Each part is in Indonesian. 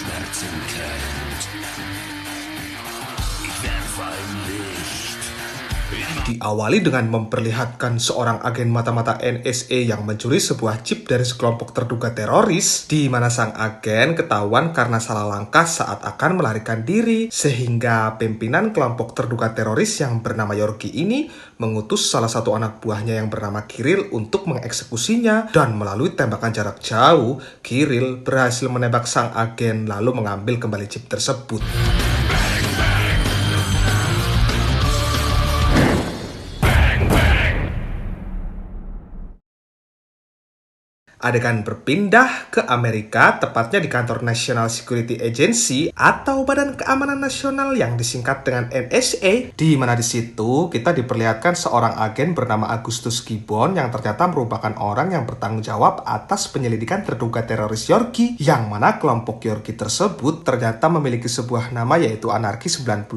Schmerzen kennt. Ich werfe ein Licht. Diawali dengan memperlihatkan seorang agen mata-mata NSA yang mencuri sebuah chip dari sekelompok terduga teroris, di mana sang agen ketahuan karena salah langkah saat akan melarikan diri, sehingga pimpinan kelompok terduga teroris yang bernama Yorgi ini mengutus salah satu anak buahnya yang bernama Kiril untuk mengeksekusinya, dan melalui tembakan jarak jauh, Kiril berhasil menembak sang agen lalu mengambil kembali chip tersebut. Adegan berpindah ke Amerika, tepatnya di kantor National Security Agency atau Badan Keamanan Nasional yang disingkat dengan NSA, di mana di situ kita diperlihatkan seorang agen bernama Agustus Gibbon yang ternyata merupakan orang yang bertanggung jawab atas penyelidikan terduga teroris Yorgi, yang mana kelompok Yorgi tersebut ternyata memiliki sebuah nama yaitu Anarki 99,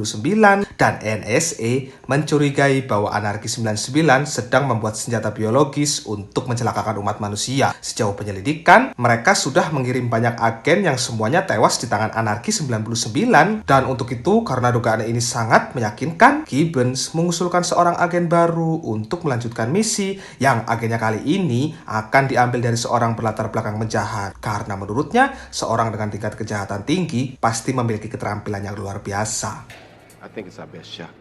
dan NSA mencurigai bahwa Anarki 99 sedang membuat senjata biologis untuk mencelakakan umat manusia. Sejauh penyelidikan, mereka sudah mengirim banyak agen yang semuanya tewas di tangan Anarki 99, dan untuk itu karena dugaan ini sangat meyakinkan, Gibbons mengusulkan seorang agen baru untuk melanjutkan misi yang agennya kali ini akan diambil dari seorang berlatar belakang menjahat, karena menurutnya seorang dengan tingkat kejahatan tinggi pasti memiliki keterampilan yang luar biasa. I think it's our best shot.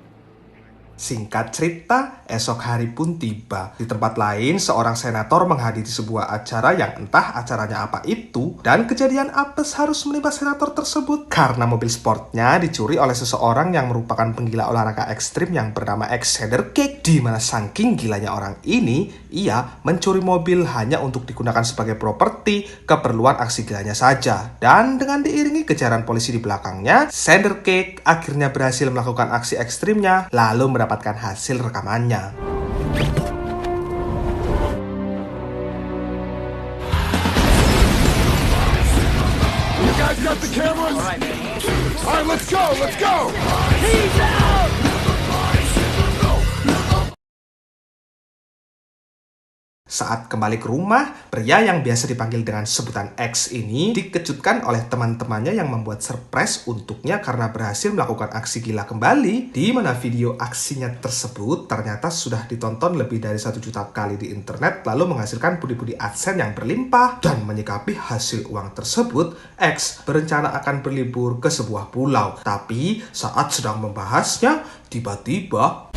Singkat cerita, esok hari pun tiba. Di tempat lain, seorang senator menghadiri sebuah acara yang entah acaranya apa itu, dan kejadian apes harus menimpa senator tersebut karena mobil sportnya dicuri oleh seseorang yang merupakan penggila olahraga ekstrim yang bernama Xander Cake, di mana saking gilanya orang ini, ia mencuri mobil hanya untuk digunakan sebagai properti keperluan aksi gilanya saja. Dan dengan diiringi kejaran polisi di belakangnya, Xander Cake akhirnya berhasil melakukan aksi ekstrimnya, lalu mendapatkan hasil rekamannya. You guys got the cameras? All right, let's go, let's go! He's out! Saat kembali ke rumah, pria yang biasa dipanggil dengan sebutan X ini dikejutkan oleh teman-temannya yang membuat surprise untuknya karena berhasil melakukan aksi gila kembali, di mana video aksinya tersebut ternyata sudah ditonton lebih dari 1 juta kali di internet, lalu menghasilkan pundi-pundi AdSense yang berlimpah. Dan menyikapi hasil uang tersebut, X berencana akan berlibur ke sebuah pulau. Tapi saat sedang membahasnya, tiba-tiba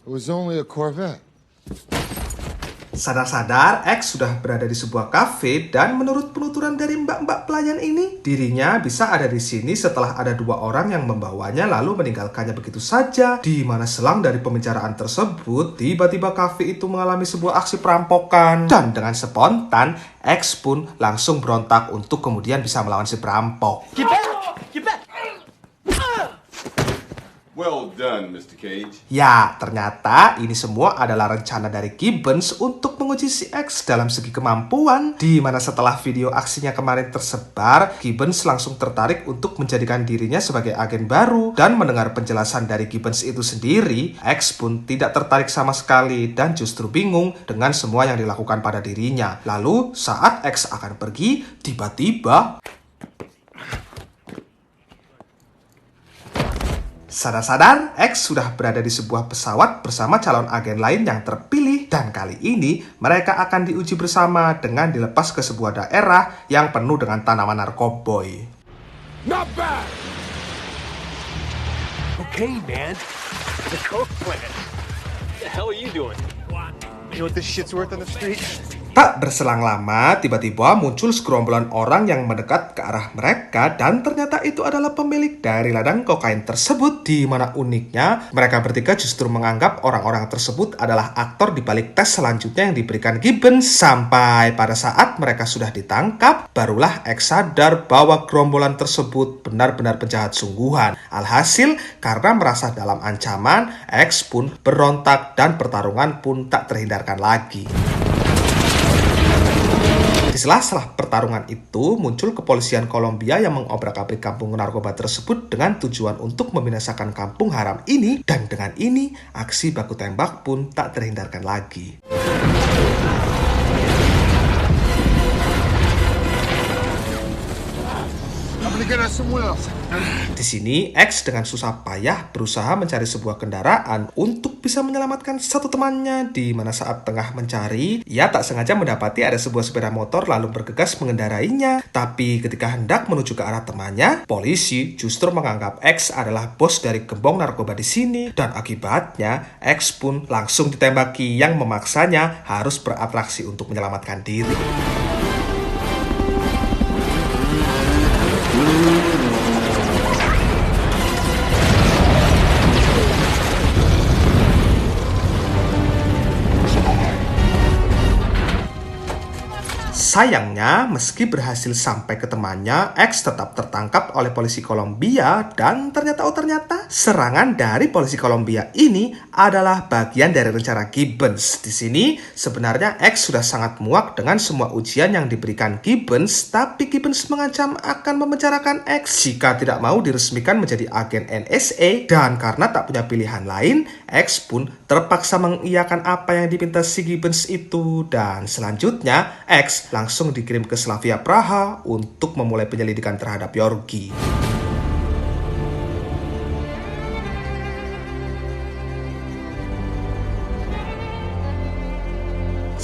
It was only a Corvette. sadar-sadar, X sudah berada di sebuah kafe, dan menurut penuturan dari mbak-mbak pelayan ini, dirinya bisa ada di sini setelah ada 2 orang yang membawanya lalu meninggalkannya begitu saja, di mana selang dari pembicaraan tersebut, tiba-tiba kafe itu mengalami sebuah aksi perampokan, dan dengan spontan, X pun langsung berontak untuk kemudian bisa melawan si perampok. Get back! Get back! Well done, Mr. Cage. Ya, ternyata ini semua adalah rencana dari Gibbons untuk menguji si X dalam segi kemampuan, di mana setelah video aksinya kemarin tersebar, Gibbons langsung tertarik untuk menjadikan dirinya sebagai agen baru, dan mendengar penjelasan dari Gibbons itu sendiri, X pun tidak tertarik sama sekali dan justru bingung dengan semua yang dilakukan pada dirinya. Lalu, saat X akan pergi, tiba-tiba sadar-sadar, X sudah berada di sebuah pesawat bersama calon agen lain yang terpilih, dan kali ini mereka akan diuji bersama dengan dilepas ke sebuah daerah yang penuh dengan tanaman narkoboy. Not bad! Okay, man. The coke plant. What the hell are you doing? You know what this shit's worth on the street? Tak berselang lama, tiba-tiba muncul segerombolan orang yang mendekat ke arah mereka, dan ternyata itu adalah pemilik dari ladang kokain tersebut, di mana uniknya mereka bertiga justru menganggap orang-orang tersebut adalah aktor di balik tes selanjutnya yang diberikan Gibbons. Sampai pada saat mereka sudah ditangkap, barulah X sadar bahwa gerombolan tersebut benar-benar penjahat sungguhan. Alhasil, karena merasa dalam ancaman, X pun berontak dan pertarungan pun tak terhindarkan lagi. Di sela-sela pertarungan itu, muncul kepolisian Kolombia yang mengobrak-abrik kampung narkoba tersebut dengan tujuan untuk membinasakan kampung haram ini, dan dengan ini, aksi baku tembak pun tak terhindarkan lagi. Di sini, X dengan susah payah berusaha mencari sebuah kendaraan untuk bisa menyelamatkan satu temannya, di mana saat tengah mencari, ia tak sengaja mendapati ada sebuah sepeda motor lalu bergegas mengendarainya. Tapi ketika hendak menuju ke arah temannya, polisi justru menganggap X adalah bos dari gembong narkoba di sini, dan akibatnya X pun langsung ditembaki yang memaksanya harus beratraksi untuk menyelamatkan diri. Sayangnya, meski berhasil sampai ke temannya, X tetap tertangkap oleh polisi Kolombia, dan ternyata serangan dari polisi Kolombia ini adalah bagian dari rencana Gibbons. Di sini sebenarnya X sudah sangat muak dengan semua ujian yang diberikan Gibbons, tapi Gibbons mengancam akan memenjarakan X jika tidak mau diresmikan menjadi agen NSA, dan karena tak punya pilihan lain, X pun terpaksa mengiyakan apa yang diminta si Gibbons itu, dan selanjutnya X langsung dikirim ke Slavia Praha untuk memulai penyelidikan terhadap Yorgi.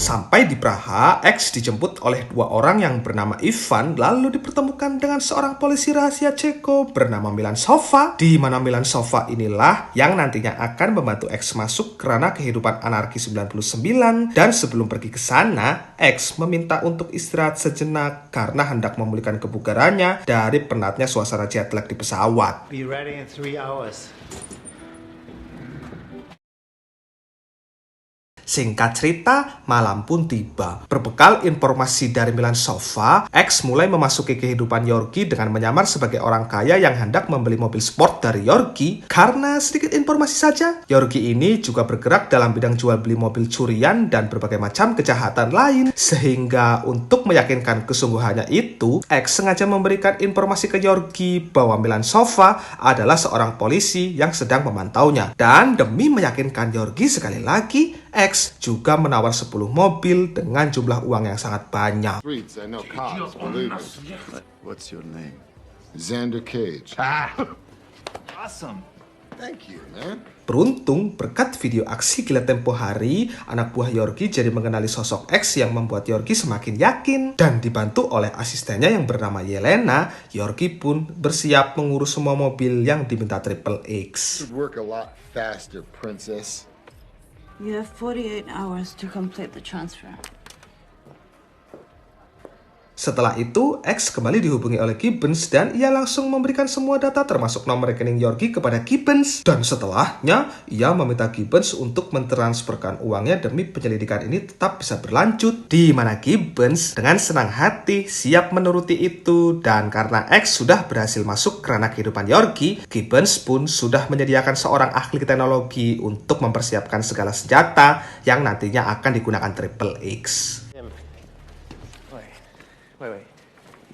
Sampai di Praha, X dijemput oleh dua orang yang bernama Ivan, lalu dipertemukan dengan seorang polisi rahasia Ceko bernama Milansova, di mana Milansova inilah yang nantinya akan membantu X masuk ke ranah kehidupan anarki 99, dan sebelum pergi ke sana, X meminta untuk istirahat sejenak karena hendak memulihkan kebugarannya dari penatnya suasana jet lag di pesawat. Be ready in 3 hours. Singkat cerita, malam pun tiba. Berbekal informasi dari Milansova, X mulai memasuki kehidupan Yorgi dengan menyamar sebagai orang kaya yang hendak membeli mobil sport dari Yorgi. Karena sedikit informasi saja, Yorgi ini juga bergerak dalam bidang jual beli mobil curian dan berbagai macam kejahatan lain. Sehingga untuk meyakinkan kesungguhannya itu, X sengaja memberikan informasi ke Yorgi bahwa Milansova adalah seorang polisi yang sedang memantaunya. Dan demi meyakinkan Yorgi sekali lagi, X juga menawar 10 mobil dengan jumlah uang yang sangat banyak. I know cops, believe me. What's your name? Xander Cage. Awesome. Thank you, man. Beruntung, berkat video aksi gila tempo hari, anak buah Yorgi jadi mengenali sosok X yang membuat Yorgi semakin yakin. Dan dibantu oleh asistennya yang bernama Yelena, Yorgi pun bersiap mengurus semua mobil yang diminta X. Should work a lot faster, princess. You have 48 hours to complete the transfer. Setelah itu, X kembali dihubungi oleh Gibbons dan ia langsung memberikan semua data termasuk nomor rekening Yorgi kepada Gibbons. Dan setelahnya, ia meminta Gibbons untuk mentransferkan uangnya demi penyelidikan ini tetap bisa berlanjut. Di mana Gibbons dengan senang hati siap menuruti itu. Dan karena X sudah berhasil masuk ke ranah kehidupan Yorgi, Gibbons pun sudah menyediakan seorang ahli teknologi untuk mempersiapkan segala senjata yang nantinya akan digunakan X. Wait.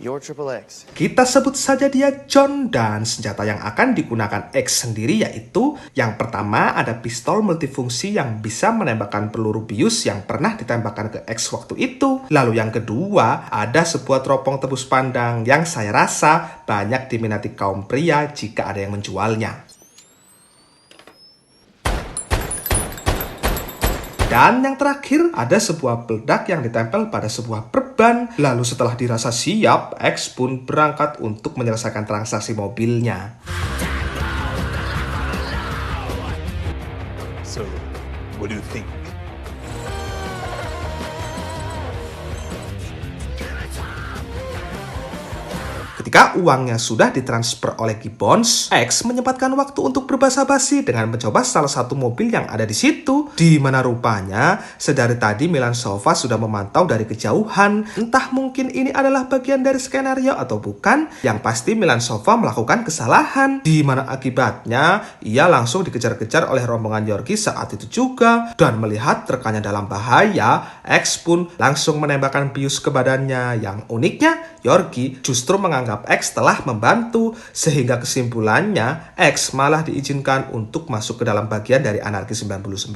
You're X. Kita sebut saja dia John, dan senjata yang akan digunakan X sendiri yaitu yang pertama ada pistol multifungsi yang bisa menembakkan peluru bius yang pernah ditembakkan ke X waktu itu. Lalu yang kedua ada sebuah teropong tebus pandang yang saya rasa banyak diminati kaum pria jika ada yang menjualnya. Dan yang terakhir, ada sebuah peledak yang ditempel pada sebuah perban. Lalu setelah dirasa siap, X pun berangkat untuk menyelesaikan transaksi mobilnya. So, what do you think? Ketika Ketika uangnya sudah ditransfer oleh Gibbons, X menyempatkan waktu untuk berbasa-basi dengan mencoba salah satu mobil yang ada di situ, di mana rupanya sedari tadi Milansova sudah memantau dari kejauhan. Entah mungkin ini adalah bagian dari skenario atau bukan, yang pasti Milansova melakukan kesalahan, di mana akibatnya ia langsung dikejar-kejar oleh rombongan Yorgi saat itu juga. Dan melihat rekannya dalam bahaya, X pun langsung menembakkan bius ke badannya. Yang uniknya, Yorgi justru menganggap X telah membantu, sehingga kesimpulannya X malah diizinkan untuk masuk ke dalam bagian dari Anarki 99.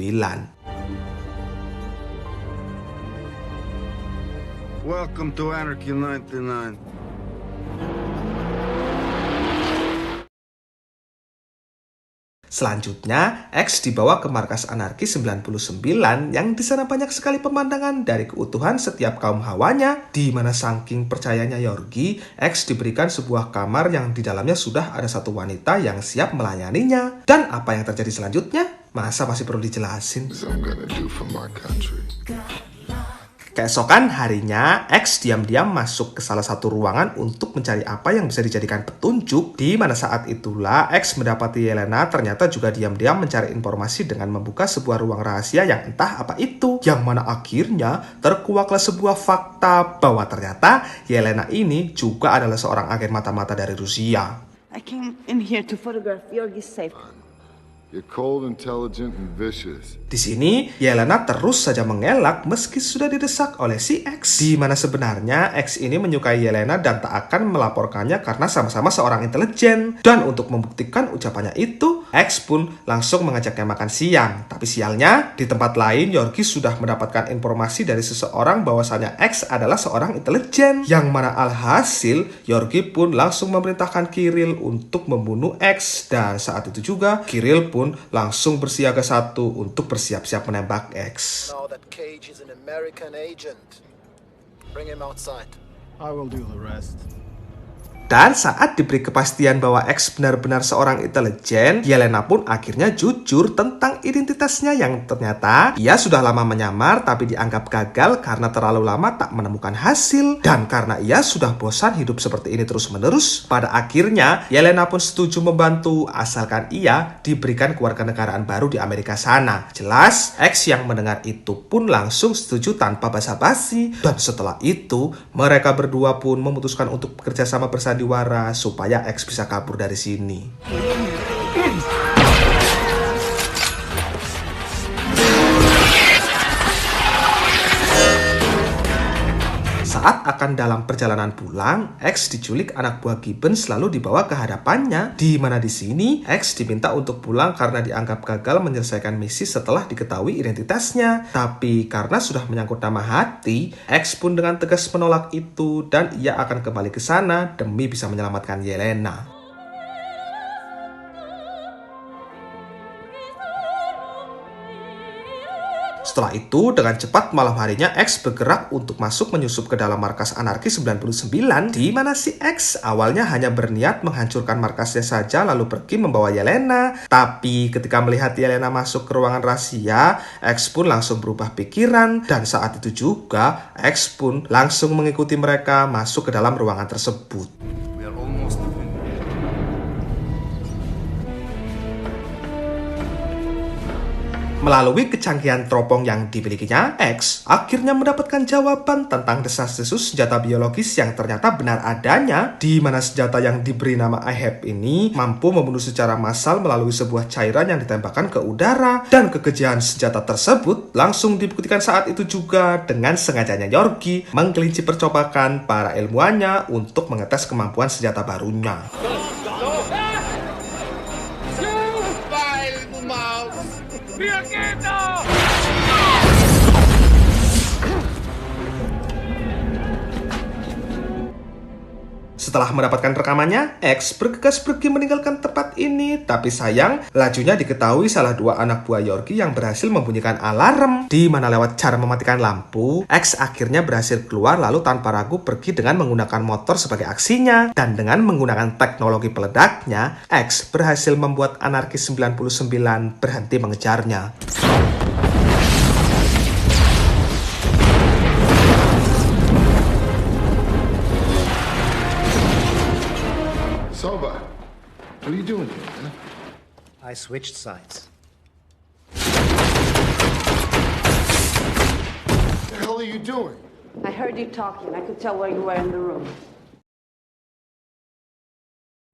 Welcome to Anarchy 99. Selanjutnya, X dibawa ke markas Anarki 99 yang di sana banyak sekali pemandangan dari keutuhan setiap kaum hawanya, di mana saking percayanya Yorgi, X diberikan sebuah kamar yang di dalamnya sudah ada satu wanita yang siap melayaninya. Dan apa yang terjadi selanjutnya? Masa masih perlu dijelasin? Keesokan harinya, X diam-diam masuk ke salah satu ruangan untuk mencari apa yang bisa dijadikan petunjuk, di mana saat itulah X mendapati Yelena ternyata juga diam-diam mencari informasi dengan membuka sebuah ruang rahasia yang entah apa itu, yang mana akhirnya terkuaklah sebuah fakta bahwa ternyata Yelena ini juga adalah seorang agen mata-mata dari Rusia. I came in here to photograph Georgi's safe. You're cold, intelligent, and vicious. Di sini, Yelena terus saja mengelak meski sudah didesak oleh si X, di mana sebenarnya X ini menyukai Yelena dan tak akan melaporkannya karena sama-sama seorang intelijen. Dan untuk membuktikan ucapannya itu, X pun langsung mengajaknya makan siang. Tapi sialnya, di tempat lain Yorgi sudah mendapatkan informasi dari seseorang bahwasanya X adalah seorang intelijen, yang mana alhasil Yorgi pun langsung memerintahkan Kirill untuk membunuh X. Dan saat itu juga Kirill pun langsung bersiaga satu untuk bersiap-siap menembak X. Now that Cage is an American agent. Bring him outside. I will do the rest. Dan saat diberi kepastian bahwa X benar-benar seorang intelijen, Yelena pun akhirnya jujur tentang identitasnya yang ternyata ia sudah lama menyamar tapi dianggap gagal karena terlalu lama tak menemukan hasil. Dan karena ia sudah bosan hidup seperti ini terus-menerus, pada akhirnya Yelena pun setuju membantu asalkan ia diberikan kewarganegaraan baru di Amerika sana. Jelas, X yang mendengar itu pun langsung setuju tanpa basa-basi. Dan setelah itu, mereka berdua pun memutuskan untuk bekerja sama bersama supaya X bisa kabur dari sini. Saat akan dalam perjalanan pulang, X diculik anak buah Gibbons lalu dibawa ke hadapannya, di mana di sini X diminta untuk pulang karena dianggap gagal menyelesaikan misi setelah diketahui identitasnya. Tapi karena sudah menyangkut nama hati, X pun dengan tegas menolak itu dan ia akan kembali ke sana demi bisa menyelamatkan Yelena. Setelah itu, dengan cepat malam harinya X bergerak untuk masuk menyusup ke dalam markas Anarki 99, di mana si X awalnya hanya berniat menghancurkan markasnya saja lalu pergi membawa Yelena. Tapi ketika melihat Yelena masuk ke ruangan rahasia, X pun langsung berubah pikiran, dan saat itu juga X pun langsung mengikuti mereka masuk ke dalam ruangan tersebut. Melalui kecanggihan teropong yang dimilikinya, X akhirnya mendapatkan jawaban tentang desas-desus senjata biologis yang ternyata benar adanya, di mana senjata yang diberi nama IHAB ini mampu membunuh secara massal melalui sebuah cairan yang ditembakkan ke udara. Dan kekejian senjata tersebut langsung dibuktikan saat itu juga dengan sengajanya Yorgi mengkelinci percobaan para ilmuannya untuk mengetes kemampuan senjata barunya. Setelah mendapatkan rekamannya, X bergegas pergi meninggalkan tempat ini. Tapi sayang, lajunya diketahui salah dua anak buah Yorgi yang berhasil membunyikan alarm, di mana lewat cara mematikan lampu, X akhirnya berhasil keluar lalu tanpa ragu pergi dengan menggunakan motor sebagai aksinya. Dan dengan menggunakan teknologi peledaknya, X berhasil membuat Anarki 99 berhenti mengejarnya. What are you doing here, man? I switched sides. What the hell are you doing? I heard you talking. I could tell where you were in the room.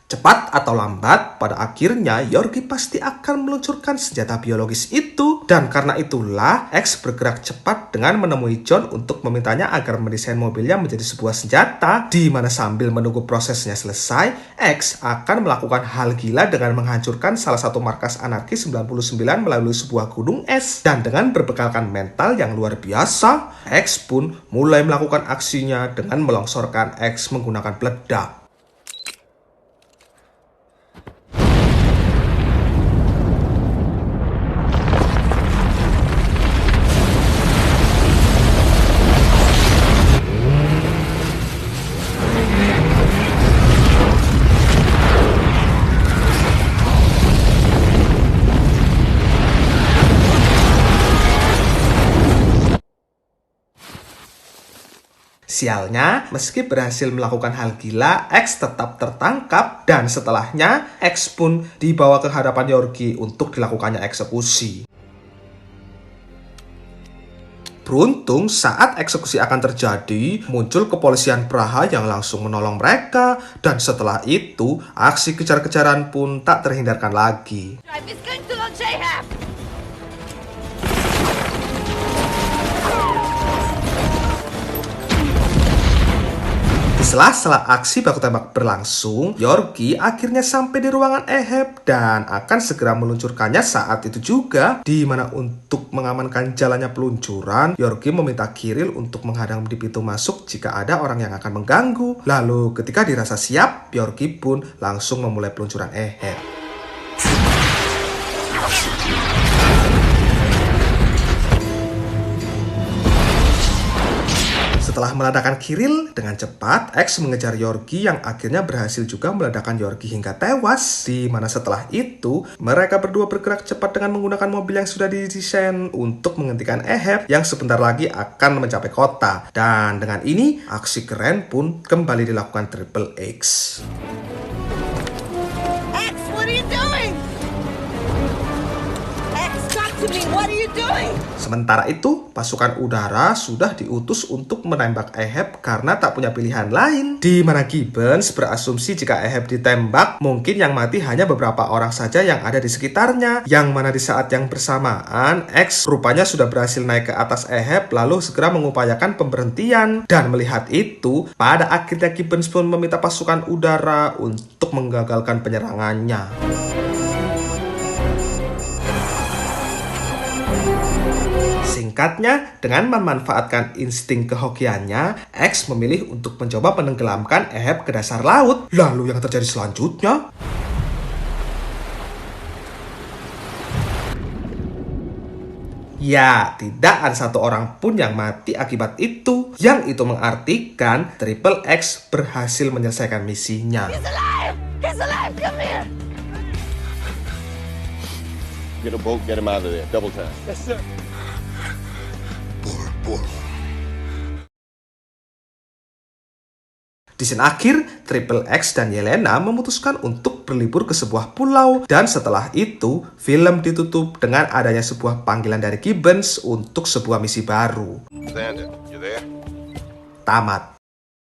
Cepat atau lambat, pada akhirnya Yorgi pasti akan meluncurkan senjata biologis itu. Dan karena itulah, X bergerak cepat dengan menemui John untuk memintanya agar mendesain mobilnya menjadi sebuah senjata. Di mana sambil menunggu prosesnya selesai, X akan melakukan hal gila dengan menghancurkan salah satu markas anarkis 99 melalui sebuah gunung es. Dan dengan berbekalkan mental yang luar biasa, X pun mulai melakukan aksinya dengan melongsorkan X menggunakan peledak. Sialnya, meski berhasil melakukan hal gila, X tetap tertangkap dan setelahnya X pun dibawa ke hadapan Yorgi untuk dilakukannya eksekusi. Beruntung saat eksekusi akan terjadi, muncul kepolisian Praha yang langsung menolong mereka, dan setelah itu aksi kejar-kejaran pun tak terhindarkan lagi. Di sela-sela aksi baku tembak berlangsung, Yorgi akhirnya sampai di ruangan Eheb dan akan segera meluncurkannya saat itu juga, di mana untuk mengamankan jalannya peluncuran, Yorgi meminta Kiril untuk menghadang di pintu masuk jika ada orang yang akan mengganggu. Lalu ketika dirasa siap, Yorgi pun langsung memulai peluncuran Eheb. Setelah meledakkan Kiril, dengan cepat X mengejar Yorgi yang akhirnya berhasil juga meledakkan Yorgi hingga tewas. Di mana setelah itu, mereka berdua bergerak cepat dengan menggunakan mobil yang sudah didesain untuk menghentikan Eheb yang sebentar lagi akan mencapai kota. Dan dengan ini, aksi keren pun kembali dilakukan Triple X. X, what are you doing? X, talk to me. What are you doing? Sementara itu, pasukan udara sudah diutus untuk menembak Eheb karena tak punya pilihan lain. Di mana Gibbons berasumsi jika Eheb ditembak, mungkin yang mati hanya beberapa orang saja yang ada di sekitarnya. Yang mana di saat yang bersamaan, X rupanya sudah berhasil naik ke atas Eheb lalu segera mengupayakan pemberhentian. Dan melihat itu, pada akhirnya Gibbons pun meminta pasukan udara untuk menggagalkan penyerangannya. Singkatnya, dengan memanfaatkan insting kehokiannya, X memilih untuk mencoba menenggelamkan Eheb ke dasar laut. Lalu yang terjadi selanjutnya? Ya, tidak ada satu orang pun yang mati akibat itu. Yang itu mengartikan Triple X berhasil menyelesaikan misinya. He's alive! He's alive! Come here! Get a boat, get him out of there. Double time. Yes, sir. Di scene akhir, Triple X dan Yelena memutuskan untuk berlibur ke sebuah pulau. Dan setelah itu, film ditutup dengan adanya sebuah panggilan dari Gibbons untuk sebuah misi baru. Xander, you there? Tamat.